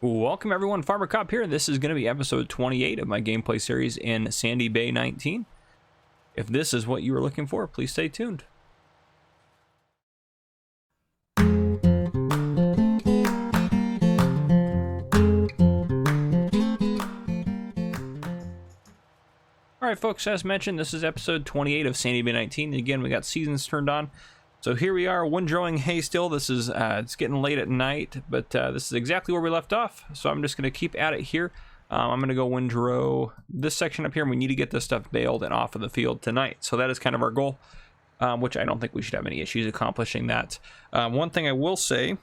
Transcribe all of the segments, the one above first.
Welcome everyone, Farmer Cop here. This is going to be episode 28 of my gameplay series in Sandy Bay 19. If this is what you were looking for, please stay tuned. Alright folks, as mentioned, this is episode 28 of Sandy Bay 19. Again, we got seasons turned on. So here we are, windrowing hay still. This is, it's getting late at night, but this is exactly where we left off. So I'm just going to keep at it here. I'm going to go windrow this section up here, and we need to get this stuff baled and off of the field tonight. So that is kind of our goal, which I don't think we should have any issues accomplishing that. One thing I will say,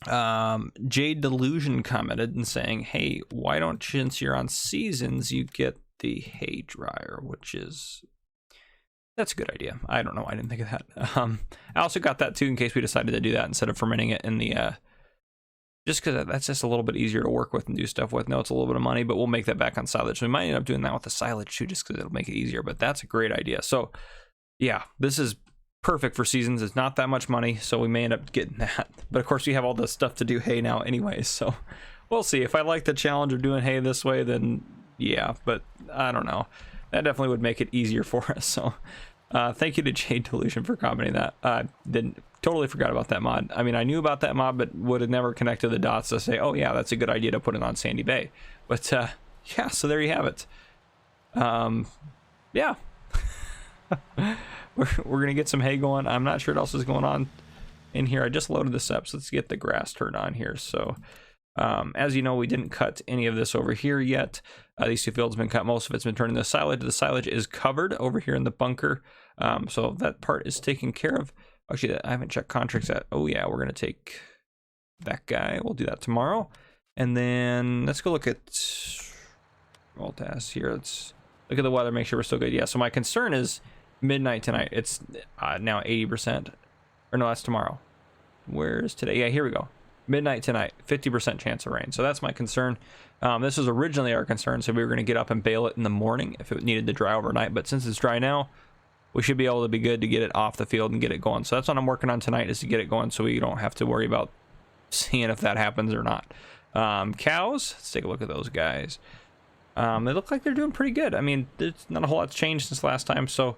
Jade Delusion commented and saying, hey, why don't, since you're on seasons, you get the hay dryer, which is... That's a good idea. I don't know why I didn't think of that. I also got that too in case we decided to do that instead of fermenting it in the, just because that's just a little bit easier to work with and do stuff with. No, it's a little bit of money, but we'll make that back on silage. So we might end up doing that with the silage too, just because it'll make it easier, but that's a great idea. So yeah, this is perfect for seasons. It's not that much money, so we may end up getting that. But of course we have all the stuff to do hay now anyways, so we'll see. If I like the challenge of doing hay this way, then yeah, but I don't know. That definitely would make it easier for us. So thank you to Jade Delusion for commenting that. Totally forgot about that mod. I mean, I knew about that mod, but would have never connected the dots to say, oh yeah, that's a good idea to put it on Sandy Bay. But yeah, so there you have it. Yeah. we're gonna get some hay going. I'm not sure what else is going on in here. I just loaded this up, so let's get the grass turned on here. So as you know, we didn't cut any of this over here yet. These two fields have been cut. Most of it's been turned into silage. The silage is covered over here in the bunker. So that part is taken care of. Actually, I haven't checked contracts yet. Oh yeah, we're going to take that guy. We'll do that tomorrow. And then let's go look at all tasks here. Let's look at the weather, make sure we're still good. Yeah, so my concern is midnight tonight. It's now 80%. Or no, that's tomorrow. Where's today? Yeah, here we go. Midnight tonight, 50% chance of rain. So that's my concern. This was originally our concern, so we were going to get up and bale it in the morning if it needed to dry overnight. But since it's dry now, we should be able to be good to get it off the field and get it going. So that's what I'm working on tonight, is to get it going so we don't have to worry about seeing if that happens or not. Cows, let's take a look at those guys. They look like they're doing pretty good. I mean, there's not a whole lot's changed since last time. So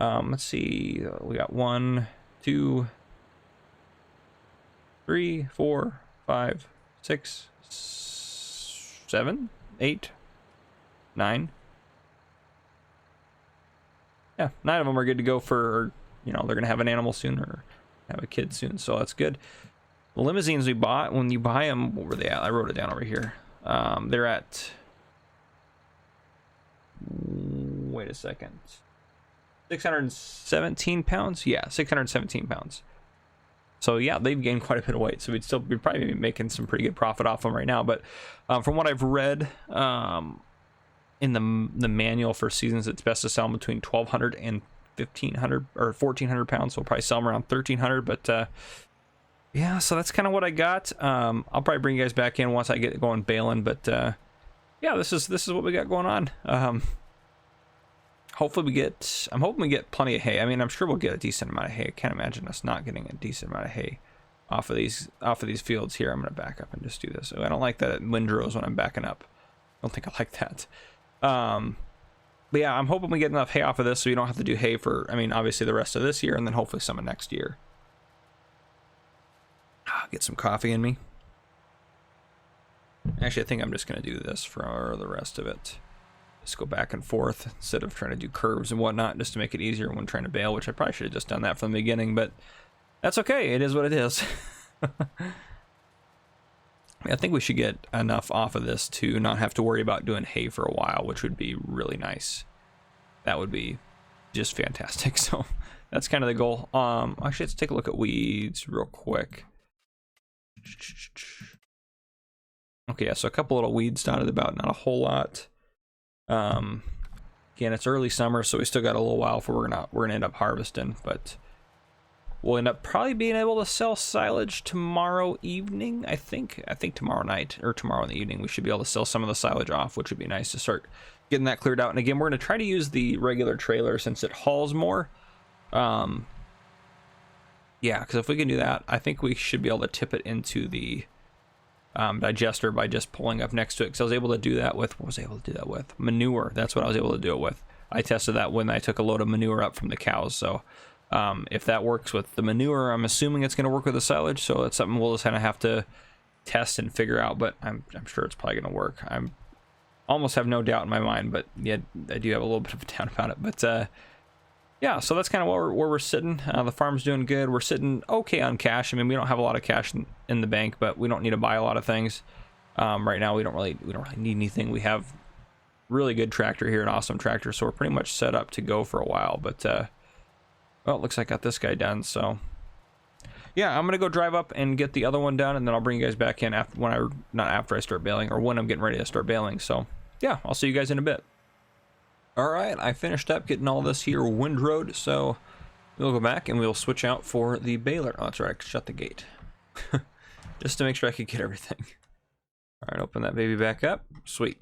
let's see. We got 1, 2, 3, 4, 5, 6, 7, 8, 9. Yeah, 9 of them are good to go for, you know, they're going to have an animal soon or have a kid soon, so that's good. The limousines we bought, when you buy them, what were they at? I wrote it down over here. They're at, wait a second, 617 pounds? Yeah, 617 pounds. So yeah, they've gained quite a bit of weight, so we'd probably be making some pretty good profit off them right now. But from what I've read in the manual for seasons, it's best to sell them between 1,200 and 1,500 or 1,400 pounds. So we'll probably sell them around 1,300. But yeah, so that's kind of what I got. I'll probably bring you guys back in once I get going baling. But yeah, this is what we got going on. Hopefully I'm hoping we get plenty of hay. I mean, I'm sure we'll get a decent amount of hay. I can't imagine us not getting a decent amount of hay off of these fields here. I'm going to back up and just do this. I don't like that it windrows when I'm backing up. I don't think I like that. But yeah, I'm hoping we get enough hay off of this so we don't have to do hay for, I mean, obviously the rest of this year and then hopefully some of next year. Get some coffee in me. Actually, I think I'm just going to do this for the rest of it. Just go back and forth instead of trying to do curves and whatnot, just to make it easier when trying to bale, which I probably should have just done that from the beginning, but that's okay. It is what it is. I think we should get enough off of this to not have to worry about doing hay for a while, which would be really nice. That would be just fantastic. So that's kind of the goal. Actually, let's take a look at weeds real quick. Okay, yeah, so a couple little weeds dotted about, not a whole lot. Again, it's early summer, so we still got a little while before we're gonna end up harvesting, but we'll end up probably being able to sell silage tomorrow evening. I think tomorrow night or tomorrow in the evening we should be able to sell some of the silage off, which would be nice to start getting that cleared out. And again, we're gonna try to use the regular trailer since it hauls more. Yeah, because if we can do that, I think we should be able to tip it into the digester by just pulling up next to it, because I was able to do that with, what was I able to do that with? Manure. That's what I was able to do it with. I tested that when I took a load of manure up from the cows. So if that works with the manure, I'm assuming it's going to work with the silage. So that's something we'll just kind of have to test and figure out, but I'm sure it's probably going to work. I'm almost have no doubt in my mind, but yeah, I do have a little bit of a doubt about it. But yeah, so that's kind of where we're sitting. The farm's doing good. We're sitting okay on cash. I mean, we don't have a lot of cash in the bank, but we don't need to buy a lot of things right now. We don't really need anything. We have really good tractor here, an awesome tractor, so we're pretty much set up to go for a while. But well, it looks like I got this guy done. So yeah, I'm gonna go drive up and get the other one done, and then I'll bring you guys back in after not after I start baling, or when I'm getting ready to start baling. So yeah, I'll see you guys in a bit. All right, I finished up getting all this here windrowed, so we'll go back and we'll switch out for the baler. Oh, that's right, I could shut the gate just to make sure I could get everything. All right, open that baby back up. Sweet.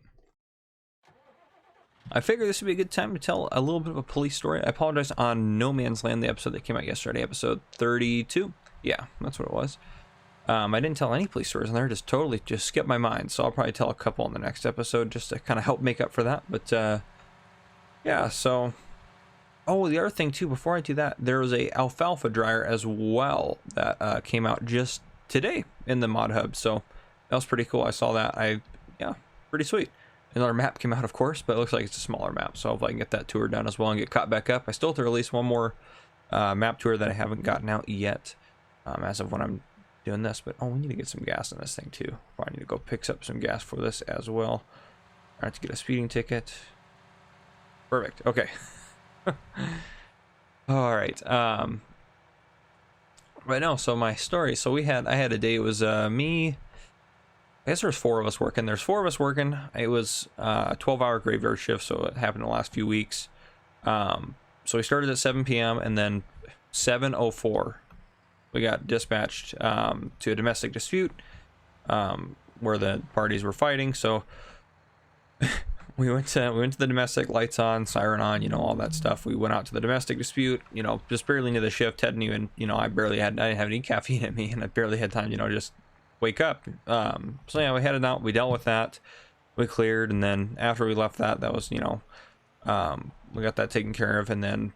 I figured this would be a good time to tell a little bit of a police story. I apologize on No Man's Land, the episode that came out yesterday, episode 32. Yeah, that's what it was. I didn't tell any police stories on there, just totally skipped my mind. So I'll probably tell a couple in the next episode just to kind of help make up for that. But yeah, so oh, the other thing too, before I do that, there was a alfalfa dryer as well that came out just today in the mod hub. So that was pretty cool. I saw that. Yeah, pretty sweet. Another map came out, of course, but it looks like it's a smaller map. So if I can get that tour done as well and get caught back up. I still have to release one more map tour that I haven't gotten out yet as of when I'm doing this. But oh, we need to get some gas in this thing too. I need to go pick up some gas for this as well. I have to get a speeding ticket. Perfect. Okay. All right. Right now, so my story. So I had a day. It was me. I guess there's 4 of us working. There's 4 of us working. It was a 12-hour graveyard shift, so it happened in the last few weeks. So we started at 7 p.m. and then 7:04, we got dispatched to a domestic dispute where the parties were fighting. So we went to the domestic, lights on, siren on, all that stuff. We went out to the domestic dispute, just barely into the shift. Hadn't even, I didn't have any caffeine in me, and I barely had time, just wake up. So yeah, we headed out, we dealt with that, we cleared, and then after we left that was, we got that taken care of, and then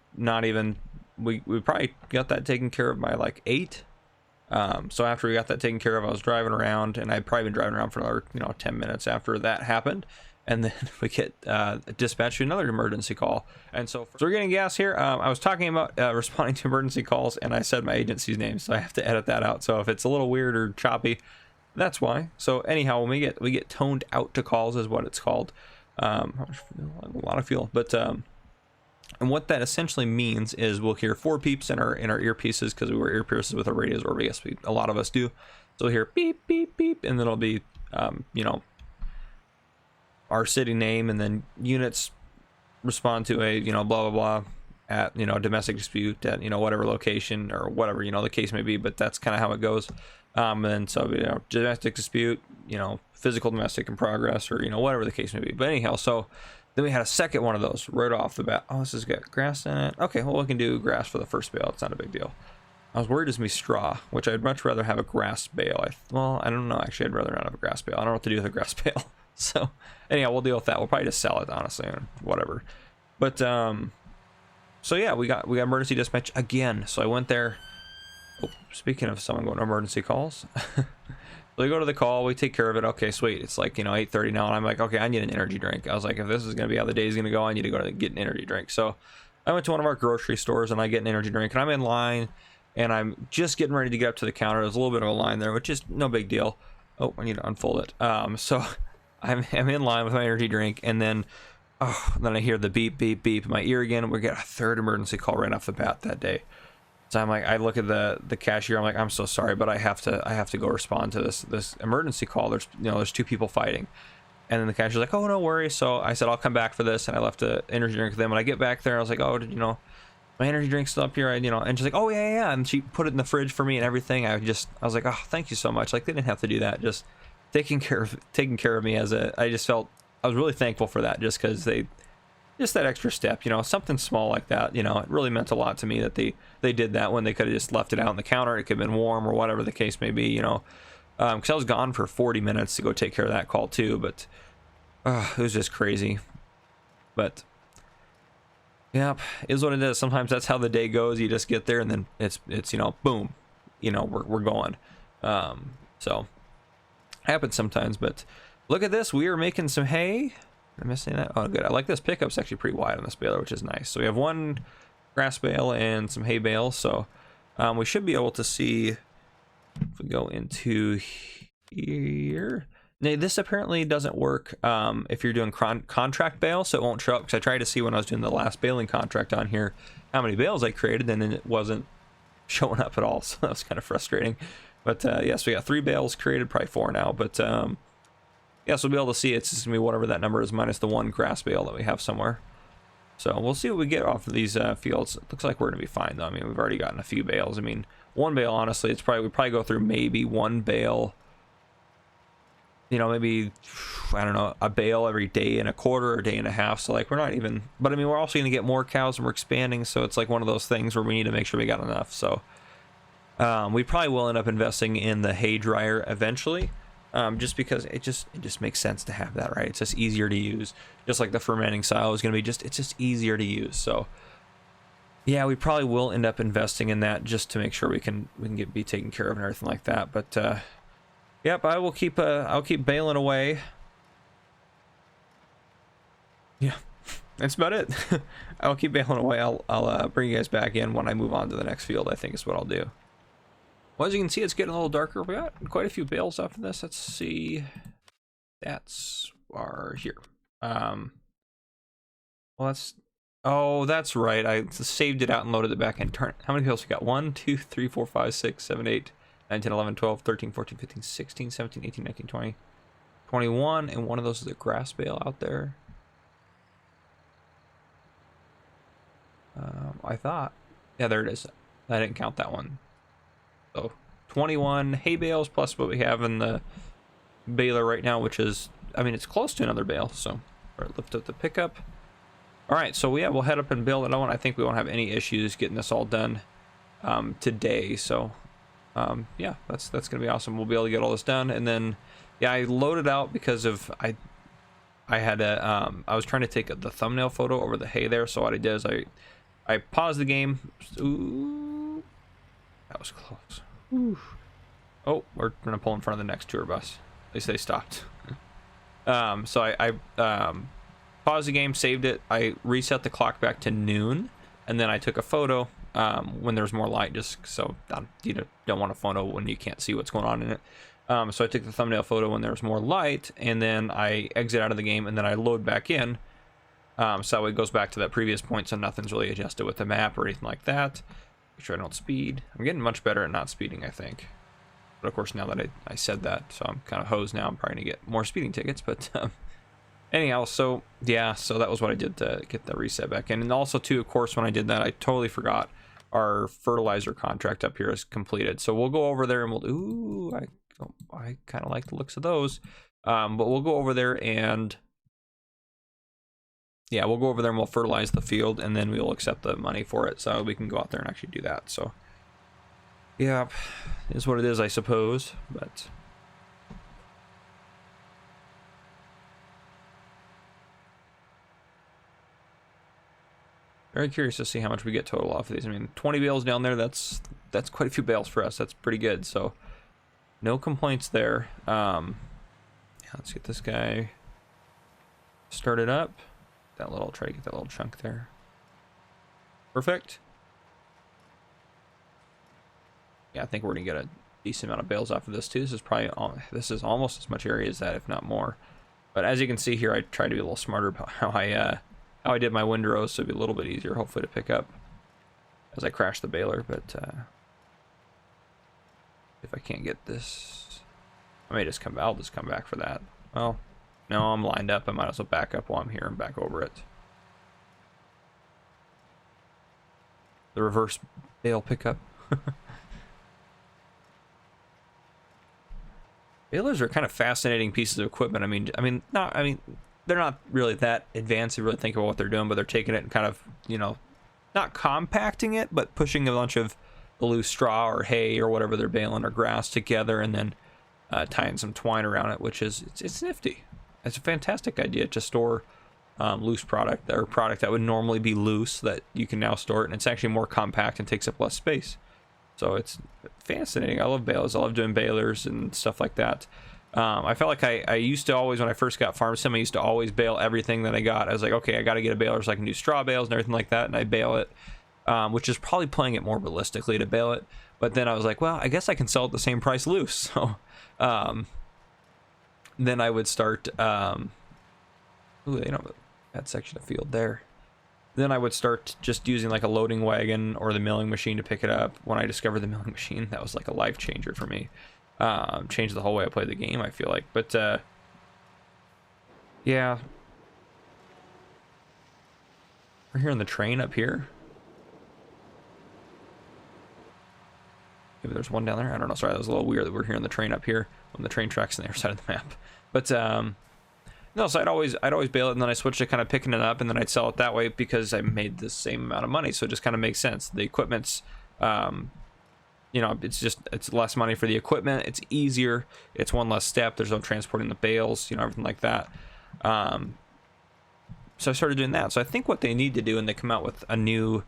we probably got that taken care of by like 8. So after we got that taken care of, I was driving around, and I'd probably been driving around for another 10 minutes after that happened. And then we get dispatched to another emergency call. And so we're getting gas here. I was talking about responding to emergency calls, and I said my agency's name, so I have to edit that out. So if it's a little weird or choppy, that's why. So anyhow, when we get toned out to calls is what it's called. A lot of fuel, but and what that essentially means is we'll hear 4 beeps in our earpieces, because we wear earpieces with our radios, or I guess a lot of us do. So we'll hear beep beep beep, and then it'll be our city name, and then units respond to a blah blah blah at domestic dispute at whatever location or whatever the case may be. But that's kind of how it goes. And so domestic dispute, physical domestic in progress, or whatever the case may be. But anyhow, so then we had a second one of those right off the bat. Oh, this has got grass in it. Okay, well, we can do grass for the first bale. It's not a big deal. I was worried it was gonna be straw, which I'd much rather have a grass bale. Well, I don't know, actually I'd rather not have a grass bale. I don't know what to do with a grass bale. So anyhow, we'll deal with that. We'll probably just sell it, honestly, or whatever. But so yeah, we got emergency dispatch again. So I went there. Oh, speaking of someone going to emergency calls, so we go to the call, we take care of it. Okay, sweet. It's like 8:30 now, and I'm like, okay, I need an energy drink. I was like, if this is gonna be how the day's gonna go, I need to go to get an energy drink. So I went to one of our grocery stores, and I get an energy drink, and I'm in line, and I'm just getting ready to get up to the counter. There's a little bit of a line there, which is no big deal. Oh, I need to unfold it. So I'm in line with my energy drink, and then I hear the beep beep beep in my ear again. We get a 3rd emergency call right off the bat that day. So I'm like, I look at the cashier. I'm like, I'm so sorry, but I have to go respond to this emergency call. There's 2 people fighting. And then the cashier's like, oh, no worries. So I said, I'll come back for this, and I left an energy drink with them. When I get back there, I was like, oh, my energy drink's still up here, and she's like, oh yeah, and she put it in the fridge for me and everything. I was like, oh, thank you so much. Like, they didn't have to do that. Just taking care of me I just felt, I was really thankful for that, just because just that extra step, something small like that, it really meant a lot to me that they did that, when they could have just left it out on the counter. It could have been warm or whatever the case may be, because I was gone for 40 minutes to go take care of that call too, but it was just crazy. But yep, is what it is. Sometimes that's how the day goes. You just get there and then it's you know, boom, you know, we're going. So happens sometimes. But look at this, we are making some hay. Am I missing that? Oh, good. I like this pickup's actually pretty wide on this baler, which is nice. So we have one grass bale and some hay bale. So we should be able to see if we go into here. Now, this apparently doesn't work if you're doing contract bale, so it won't show up, because I tried to see when I was doing the last baling contract on here how many bales I created, and then it wasn't showing up at all, so that was kind of frustrating. But yes, we got 3 bales created, probably 4 now, but yeah, so we'll be able to see it's just gonna be whatever that number is minus the 1 grass bale that we have somewhere. So we'll see what we get off of these fields. It looks like we're gonna be fine though. I mean, we've already gotten a few bales. I mean, 1 bale, honestly, we probably go through maybe 1 bale, you know, maybe, I don't know, a bale every day and a quarter or day and a half. So like, we're not even, but I mean, we're also going to get more cows and we're expanding. So it's like one of those things where we need to make sure we got enough. So we probably will end up investing in the hay dryer eventually, just because it just makes sense to have that, right? It's just easier to use, just like the fermenting silo is going to be it's just easier to use. So yeah, we probably will end up investing in that just to make sure we can be taken care of and everything like that. But yep, I will keep I'll keep baling away. Yeah, that's about it. I'll keep baling away. I'll bring you guys back in when I move on to the next field, I think is what I'll do. Well, as you can see, it's getting a little darker. We got quite a few bales off of this. Let's see. That's our here. Well, that's right. I saved it out and loaded it back in. How many bales we got? 1, 2, 3, 4, 5, 6, 7, 8, 9, 10, 11, 12, 13, 14, 15, 16, 17, 18, 19, 20, 21, and one of those is a grass bale out there. I thought. Yeah, there it is. I didn't count that one. So 21 hay bales plus what we have in the baler right now, which is, I mean, it's close to another bale. So lift up the pickup. All right, so yeah, we'll head up and build it on. I think we won't have any issues getting this all done today. So yeah, that's gonna be awesome. We'll be able to get all this done, and then yeah, I loaded out because of I had a I was trying to take the thumbnail photo over the hay there. So what I did is I paused the game. Ooh, that was close. Ooh. Oh, we're gonna pull in front of the next tour bus. At least they stopped. So I paused the game, saved it. I reset the clock back to noon, and then I took a photo when there's more light, just so you don't want a photo when you can't see what's going on in it. So I took the thumbnail photo when there's more light, and then I exit out of the game, and then I load back in. So it goes back to that previous point, so nothing's really adjusted with the map or anything like that. Make sure I don't speed. I'm getting much better at not speeding, I think. But of course, now that I said that, so I'm kind of hosed now. I'm probably gonna get more speeding tickets, but anyhow, so yeah, so that was what I did to get the reset back in. And also too, of course, when I did that, I totally forgot our fertilizer contract up here is completed. So we'll go over there and we'll, ooh, I kind of like the looks of those. But we'll go over there and yeah, we'll go over there and we'll fertilize the field, and then we'll accept the money for it, so we can go out there and actually do that. So yeah, is what it is, I suppose. But very curious to see how much we get total off of these. I mean, 20 bales down there, that's quite a few bales for us. That's pretty good. So no complaints there. Yeah, let's get this guy started up. Try to get that little chunk there. Perfect. Yeah, I think we're gonna get a decent amount of bales off of this too. This is almost as much area as that, if not more. But as you can see here, I tried to be a little smarter about how I did my windrows, so it'd be a little bit easier, hopefully, to pick up as I crash the baler. But if I can't get this, I'll just come back for that. Well, no, I'm lined up. I might as well back up while I'm here and back over it. The reverse bale pickup. Balers are kind of fascinating pieces of equipment. I mean, they're not really that advanced to really think about what they're doing, but they're taking it and kind of, you know, not compacting it, but pushing a bunch of the loose straw or hay or whatever they're baling or grass together, and then tying some twine around it, which is it's nifty. It's a fantastic idea to store loose product, or product that would normally be loose, that you can now store it, and it's actually more compact and takes up less space. So it's fascinating. I love balers. I love doing balers and stuff like that. I felt like I used to always, when I first got Farm Sim, I used to always bale everything that I got. I was like, okay, I got to get a baler so I can do straw bales and everything like that, and I bale it, which is probably playing it more realistically to bale it. But then I was like, well, I guess I can sell it the same price loose. So then I would start, ooh, they don't have that section of field there. Then I would start just using like a loading wagon or the milling machine to pick it up. When I discovered the milling machine, that was like a life changer for me. Changed the whole way I played the game, I feel like. But yeah, we're hearing the train up here. Maybe there's one down there. I don't know. Sorry, that was a little weird that we're hearing the train up here when the train track's on the other side of the map. But no, so I'd always bale it, and then I switched to kind of picking it up, and then I'd sell it that way because I made the same amount of money. So it just kind of makes sense. The equipment's you know, it's less money for the equipment. It's easier. It's one less step. There's no transporting the bales, you know, everything like that. So I started doing that. So I think what they need to do when they come out with a new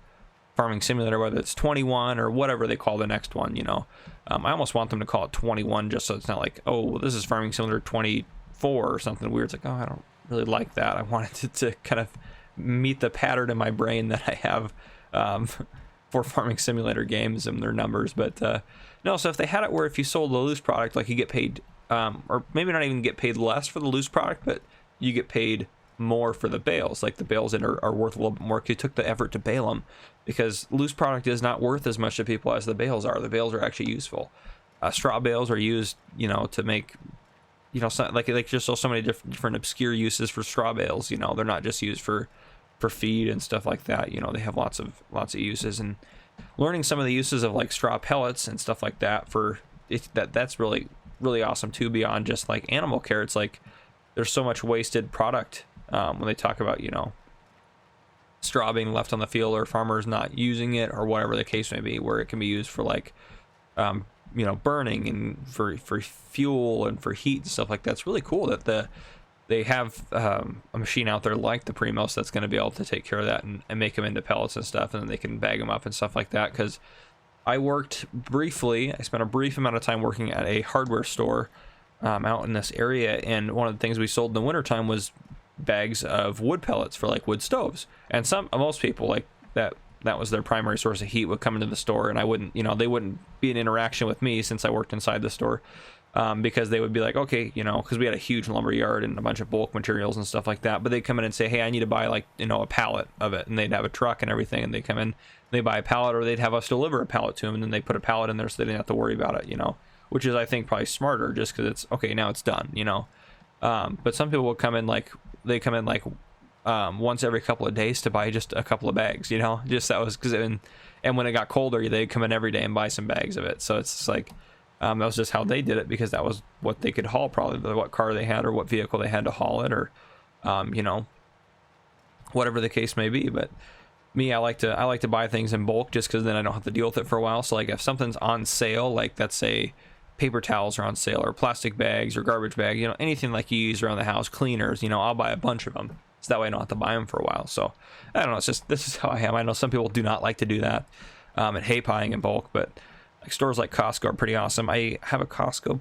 farming simulator, whether it's 21 or whatever they call the next one, you know, I almost want them to call it 21 just so it's not like, oh, well, this is farming simulator 24 or something weird. It's like, oh, I don't really like that. I wanted it to kind of meet the pattern in my brain that I have for farming simulator games and their numbers. But no, so if they had it where if you sold the loose product, like you get paid, or maybe not even get paid less for the loose product, but you get paid more for the bales. Like the bales that are worth a little bit more because you took the effort to bale them, because loose product is not worth as much to people as the bales are. The bales are actually useful. Straw bales are used, you know, to make, you know, like just so many different obscure uses for straw bales. You know, they're not just used for feed and stuff like that. You know, they have lots of uses, and learning some of the uses of like straw pellets and stuff like that for it, that's really awesome too, beyond just like animal care. It's like there's so much wasted product when they talk about, you know, straw being left on the field or farmers not using it or whatever the case may be, where it can be used for like you know, burning and for fuel and for heat and stuff like that. It's really cool that they have a machine out there like the Primos that's going to be able to take care of that and make them into pellets and stuff, and then they can bag them up and stuff like that. Because I spent a brief amount of time working at a hardware store out in this area, and one of the things we sold in the wintertime was bags of wood pellets for like wood stoves. And most people like that was their primary source of heat, would come into the store, and I wouldn't, you know, they wouldn't be an interaction with me since I worked inside the store. Because they would be like, okay, you know, because we had a huge lumber yard and a bunch of bulk materials and stuff like that, but they'd come in and say, hey, I need to buy, like, you know, a pallet of it, and they'd have a truck and everything, and they come in, they buy a pallet, or they'd have us deliver a pallet to them, and then they put a pallet in there so they didn't have to worry about it, you know, which is, I think, probably smarter, just because it's okay, now it's done, you know. But some people will come in like once every couple of days to buy just a couple of bags, you know, just that was because and when it got colder, they'd come in every day and buy some bags of it. So it's just like that was just how they did it, because that was what they could haul, probably what car they had or what vehicle they had to haul it, or you know, whatever the case may be. But me, I like to buy things in bulk, just because then I don't have to deal with it for a while. So like if something's on sale, like let's say paper towels are on sale, or plastic bags or garbage bags, you know, anything like you use around the house, cleaners, you know, I'll buy a bunch of them, so that way I don't have to buy them for a while. So I don't know, it's just, this is how I am. I know some people do not like to do that and hate buying in bulk, but like stores like Costco are pretty awesome. I have a Costco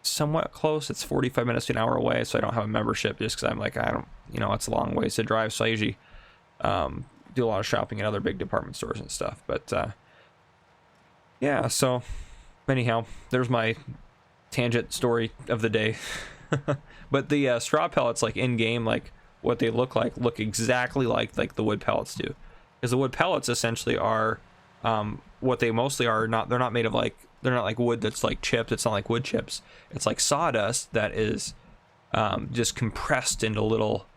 somewhat close. It's 45 minutes to an hour away, so I don't have a membership, just because I'm like, I don't, you know, it's a long ways to drive, so I usually do a lot of shopping at other big department stores and stuff. But yeah, so anyhow, there's my tangent story of the day. But the straw pellets, like in game, like what they look exactly like the wood pellets do, because the wood pellets essentially are what they mostly are. They're not made of like, they're not like wood that's like chipped. It's not like wood chips. It's like sawdust that is just compressed into little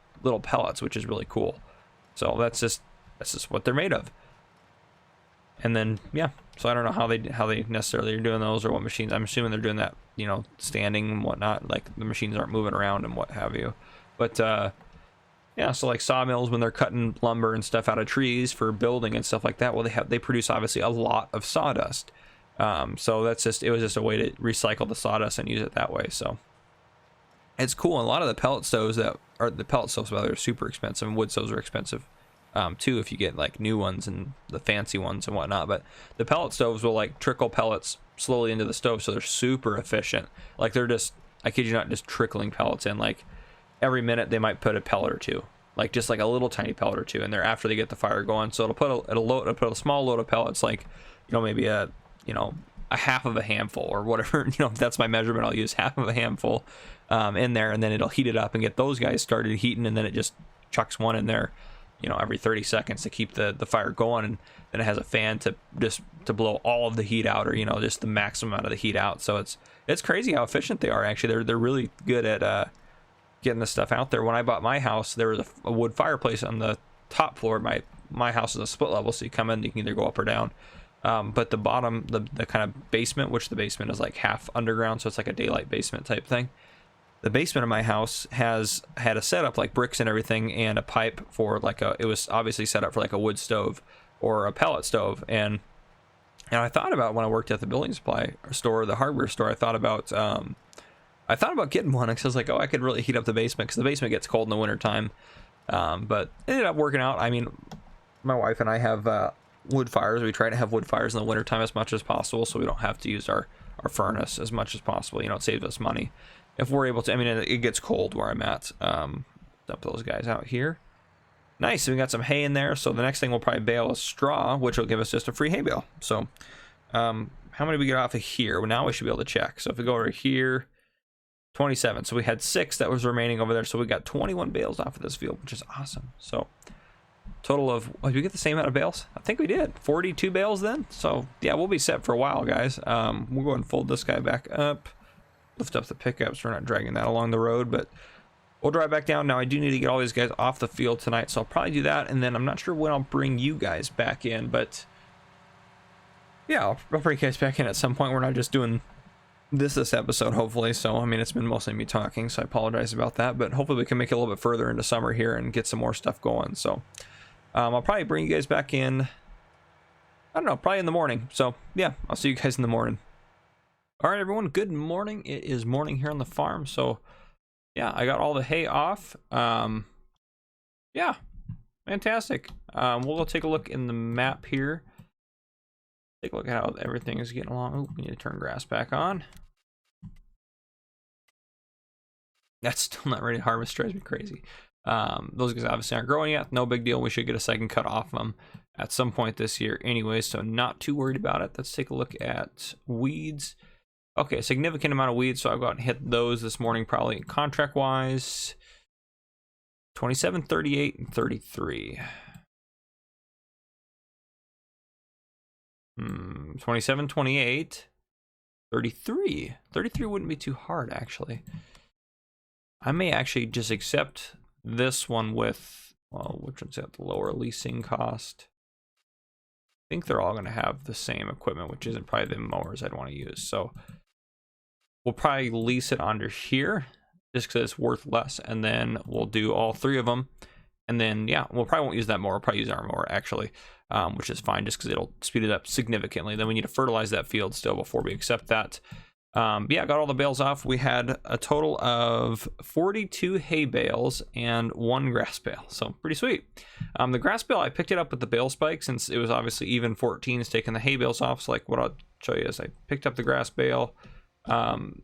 pellets, which is really cool. So that's just what they're made of. And then yeah, so I don't know how they necessarily are doing those, or what machines. I'm assuming they're doing that, you know, standing and whatnot, like the machines aren't moving around and what have you. But yeah, so like sawmills, when they're cutting lumber and stuff out of trees for building and stuff like that, well, they produce obviously a lot of sawdust, So that's just, it was just a way to recycle the sawdust and use it that way. So it's cool. And a lot of the pellet stoves that are the pellet stoves, well, they're super expensive, and wood stoves are expensive too if you get like new ones and the fancy ones and whatnot. But the pellet stoves will like trickle pellets slowly into the stove, so they're super efficient. Like they're just, I kid you not, just trickling pellets in. Like every minute they might put a pellet or two, like just like a little tiny pellet or two in there after they get the fire going. So it'll put a small load of pellets, like, you know, maybe a half of a handful or whatever, you know, if that's my measurement, I'll use half of a handful in there, and then it'll heat it up and get those guys started heating, and then it just chucks one in there, you know, every 30 seconds to keep the fire going. And then it has a fan to blow all of the heat out, or, you know, just the maximum amount of the heat out. So it's crazy how efficient they are. Actually, they're really good at getting this stuff out there. When I bought my house, there was a wood fireplace on the top floor. My house is a split level, so you come in, you can either go up or down. But the bottom, the kind of basement, which the basement is like half underground, so it's like a daylight basement type thing. The basement of my house had a setup like bricks and everything, and a pipe for like it was obviously set up for like a wood stove or a pellet stove. And I thought about, when I worked at the building supply store, the hardware store, I thought about getting one, because I was like, oh, I could really heat up the basement, because the basement gets cold in the wintertime. But it ended up working out. I mean, my wife and I have wood fires. We try to have wood fires in the wintertime as much as possible, so we don't have to use our furnace as much as possible. You know, it saves us money if we're able to. I mean, it gets cold where I'm at. Dump those guys out here. Nice. We got some hay in there, so the next thing we'll probably bale is straw, which will give us just a free hay bale. So how many we get off of here? Well, now we should be able to check. So if we go over here, 27. So we had 6 that was remaining over there, so we got 21 bales off of this field, which is awesome. So total of, did we get the same amount of bales? I think we did. 42 bales then. So yeah, we'll be set for a while, guys. We'll go ahead and fold this guy back up, lift up the pickups. We're not dragging that along the road, but we'll drive back down. Now I do need to get all these guys off the field tonight, so I'll probably do that, and then I'm not sure when I'll bring you guys back in, but yeah, I'll bring you guys back in at some point. We're not just doing this episode, hopefully. So I mean, it's been mostly me talking, so I apologize about that, but hopefully we can make it a little bit further into summer here and get some more stuff going. So I'll probably bring you guys back in, I don't know, probably in the morning. So yeah, I'll see you guys in the morning. All right, everyone, good morning. It is morning here on the farm. So yeah, I got all the hay off. Yeah, fantastic. We'll go take a look in the map here. Take a look at how everything is getting along. Oh, we need to turn grass back on. That's still not ready to harvest. Drives me crazy. Those guys obviously aren't growing yet. No big deal. We should get a second cut off them at some point this year anyway, so not too worried about it. Let's take a look at weeds. Okay, a significant amount of weeds, so I'll go out and hit those this morning, probably contract wise. 27, 38, and 33. 27, 28, 33. 33 wouldn't be too hard, actually. I may actually just accept this one with, well, which one's at the lower leasing cost? I think they're all going to have the same equipment, which isn't probably the mowers I'd want to use. So we'll probably lease it under here just because it's worth less, and then we'll do all 3 of them. And then, yeah, we'll probably won't use that mower. We'll probably use our mower, actually, which is fine just because it'll speed it up significantly. Then we need to fertilize that field still before we accept that. Yeah, got all the bales off. We had a total of 42 hay bales and 1 grass bale, so pretty sweet. The grass bale, I picked it up with the bale spike since it was obviously even 14 is taking the hay bales off. So like what I'll show you is I picked up the grass bale.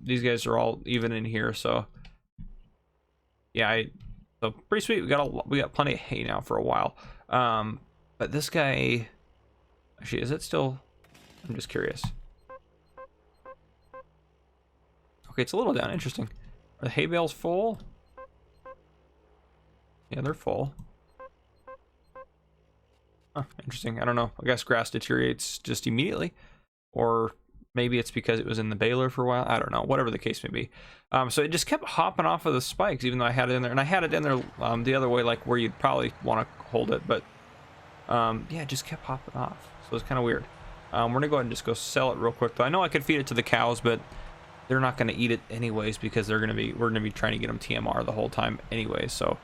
These guys are all even in here, so yeah, so pretty sweet. We got plenty of hay now for a while. But this guy, actually, is it still? I'm just curious. Okay, it's a little down. Interesting. Are the hay bales full? Yeah, they're full. Huh, interesting. I don't know. I guess grass deteriorates just immediately. Or maybe it's because it was in the baler for a while. I don't know. Whatever the case may be. So it just kept hopping off of the spikes, even though I had it in there. And I had it in there the other way, like where you'd probably want to hold it. But yeah, it just kept hopping off. So it's kind of weird. We're going to go ahead and just go sell it real quick. But I know I could feed it to the cows, but they're not going to eat it anyways because we're going to be trying to get them TMR the whole time anyway. So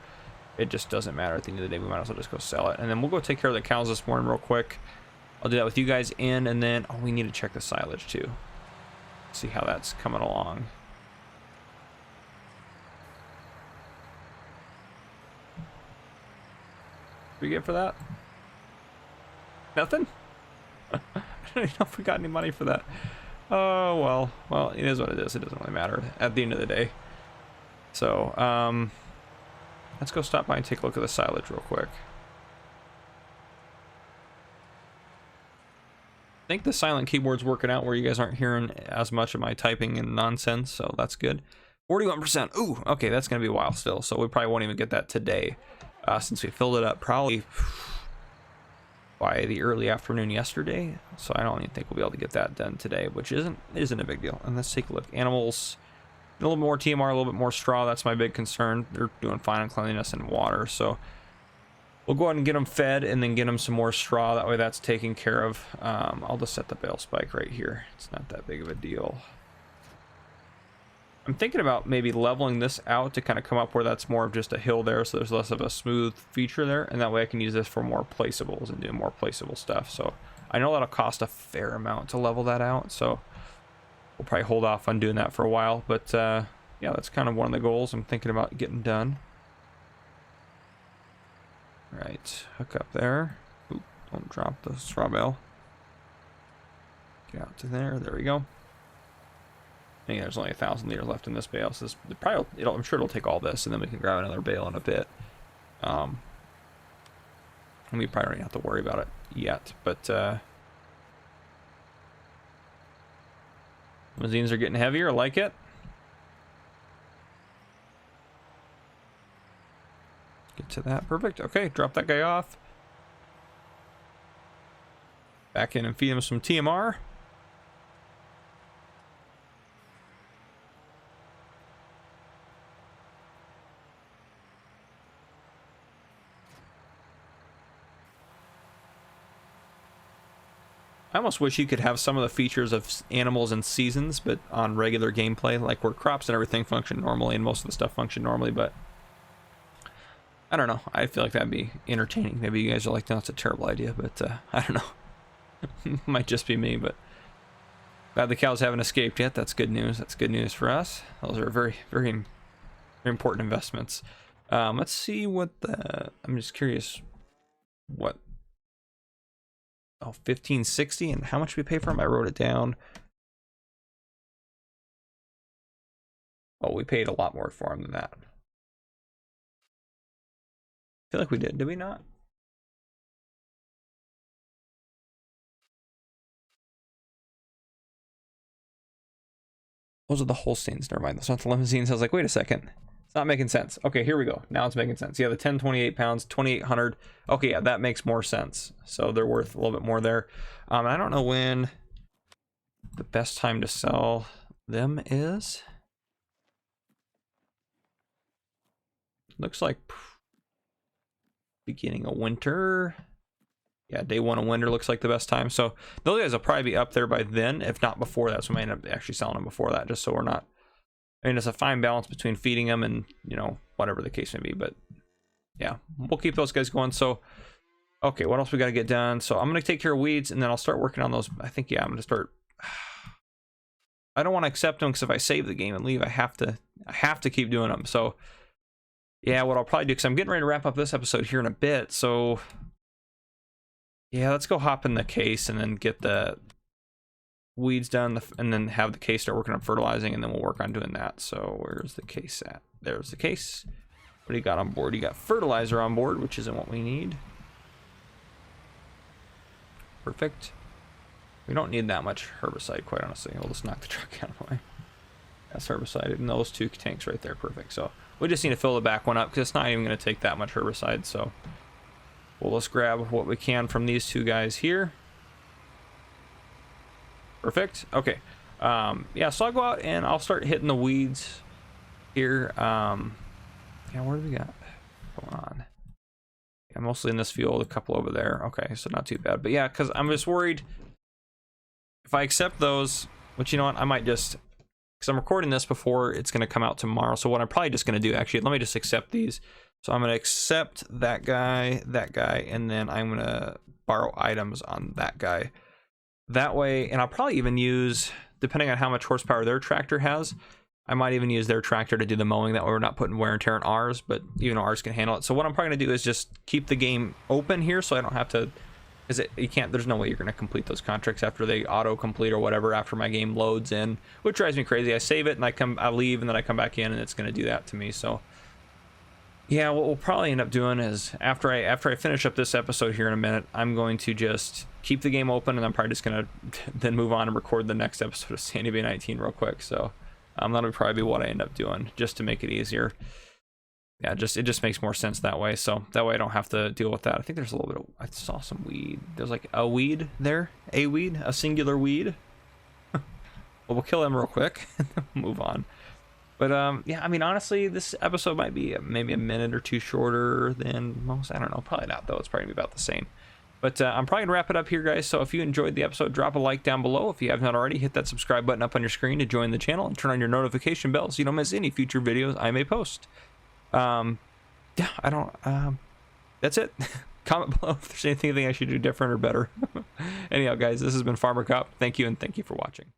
it just doesn't matter. At the end of the day, we might as well just go sell it. And then we'll go take care of the cows this morning real quick. I'll do that with you guys in, and then we need to check the silage too. See how that's coming along. What we get for that? Nothing? I don't even know if we got any money for that. Oh, well, it is what it is. It doesn't really matter at the end of the day. So, let's go stop by and take a look at the silage real quick. I think the silent keyboard's working out where you guys aren't hearing as much of my typing and nonsense, so that's good. 41%. Ooh, okay, that's going to be a while still, so we probably won't even get that today, since we filled it up probably by the early afternoon yesterday, so I don't even think we'll be able to get that done today, which isn't a big deal. And let's take a look. Animals, a little more TMR, a little bit more straw. That's my big concern. They're doing fine on cleanliness and water, so we'll go ahead and get them fed and then get them some more straw. That way that's taken care of. I'll just set the bale spike right here. It's not that big of a deal. I'm thinking about maybe leveling this out to kind of come up where that's more of just a hill there, so there's less of a smooth feature there, and that way I can use this for more placeables and do more placeable stuff. So I know that'll cost a fair amount to level that out, so we'll probably hold off on doing that for a while. But yeah, that's kind of one of the goals I'm thinking about getting done. Right, hook up there. Oop, don't drop the straw bale. Get out to there. There we go. I think there's only 1,000 liters left in this bale, so this probably I'm sure it'll take all this, and then we can grab another bale in a bit. And we probably don't have to worry about it yet, but limousines are getting heavier. I like it. Get to that. Perfect. Okay, drop that guy off. Back in and feed him some TMR. I almost wish you could have some of the features of animals and seasons, but on regular gameplay, like where crops and everything function normally, and most of the stuff function normally, but I don't know. I feel like that'd be entertaining. Maybe you guys are like, no, that's a terrible idea, but I don't know. Might just be me, but glad the cows haven't escaped yet. That's good news. That's good news for us. Those are very, very, very important investments. Let's see what I'm just curious what. Oh, 1560, and how much we pay for them? I wrote it down. Oh, we paid a lot more for them than that. I feel like we did we not? Those are the Holsteins. Never mind. That's not the limousines. I was like, wait a second. It's not making sense. Okay, here we go. Now it's making sense. Yeah, the 1028 pounds, 2800. Okay, yeah, that makes more sense. So they're worth a little bit more there. I don't know when the best time to sell them is. Looks like beginning of winter. Yeah, day one of winter looks like the best time. So those guys will probably be up there by then, if not before that. So we might end up actually selling them before that, just so we're not. I mean, it's a fine balance between feeding them and, you know, whatever the case may be. But yeah, we'll keep those guys going. So, okay, what else we got to get done? So I'm going to take care of weeds, and then I'll start working on those. I think, yeah, I'm going to start. I don't want to accept them, because if I save the game and leave, I have to keep doing them. So yeah, what I'll probably do, because I'm getting ready to wrap up this episode here in a bit. So yeah, let's go hop in the case and then get the weeds done, and then have the case start working on fertilizing, and then we'll work on doing that. So where's the case at? There's the case. What do you got on board? You got fertilizer on board, which isn't what we need. Perfect. We don't need that much herbicide, quite honestly. We'll just knock the truck out of the way. That's herbicide in those two tanks right there. Perfect. So we just need to fill the back one up, because it's not even going to take that much herbicide. So we'll just grab what we can from these two guys here. Perfect. Okay. Yeah, so I'll go out and I'll start hitting the weeds here. Yeah, what do we got going on? Yeah, mostly in this field, a couple over there. Okay, so not too bad. But yeah, because I'm just worried if I accept those, which, you know what, I might just, because I'm recording this before it's going to come out tomorrow. So what I'm probably just going to do, actually, let me just accept these. So I'm going to accept that guy, and then I'm going to borrow items on that guy. That way, and I'll probably even use, depending on how much horsepower their tractor has, I might even use their tractor to do the mowing. That way we're not putting wear and tear on ours, but even ours can handle it. So what I'm probably gonna do is just keep the game open here, so I don't have to, because you can't, there's no way you're gonna complete those contracts after they auto complete or whatever after my game loads in, which drives me crazy. I save it and I leave and then I come back in and it's gonna do that to me. So yeah, what we'll probably end up doing is after I finish up this episode here in a minute, I'm going to just keep the game open, and I'm probably just gonna then move on and record the next episode of Sandy Bay 19 real quick. So that'll probably be what I end up doing just to make it easier. Yeah, it just makes more sense that way. So that way I don't have to deal with that. I think there's a little bit of, I saw some weed. There's like a weed there, a singular weed. Well, we'll kill him real quick and move on. But yeah, I mean, honestly, this episode might be maybe a minute or two shorter than most. I don't know, probably not though. It's probably about the same. But I'm probably gonna wrap it up here, guys. So if you enjoyed the episode, drop a like down below. If you have not already, hit that subscribe button up on your screen to join the channel and turn on your notification bell so you don't miss any future videos I may post. Yeah, I don't. That's it. Comment below if there's anything I should do different or better. Anyhow, guys, this has been Farmer Cop. Thank you, and thank you for watching.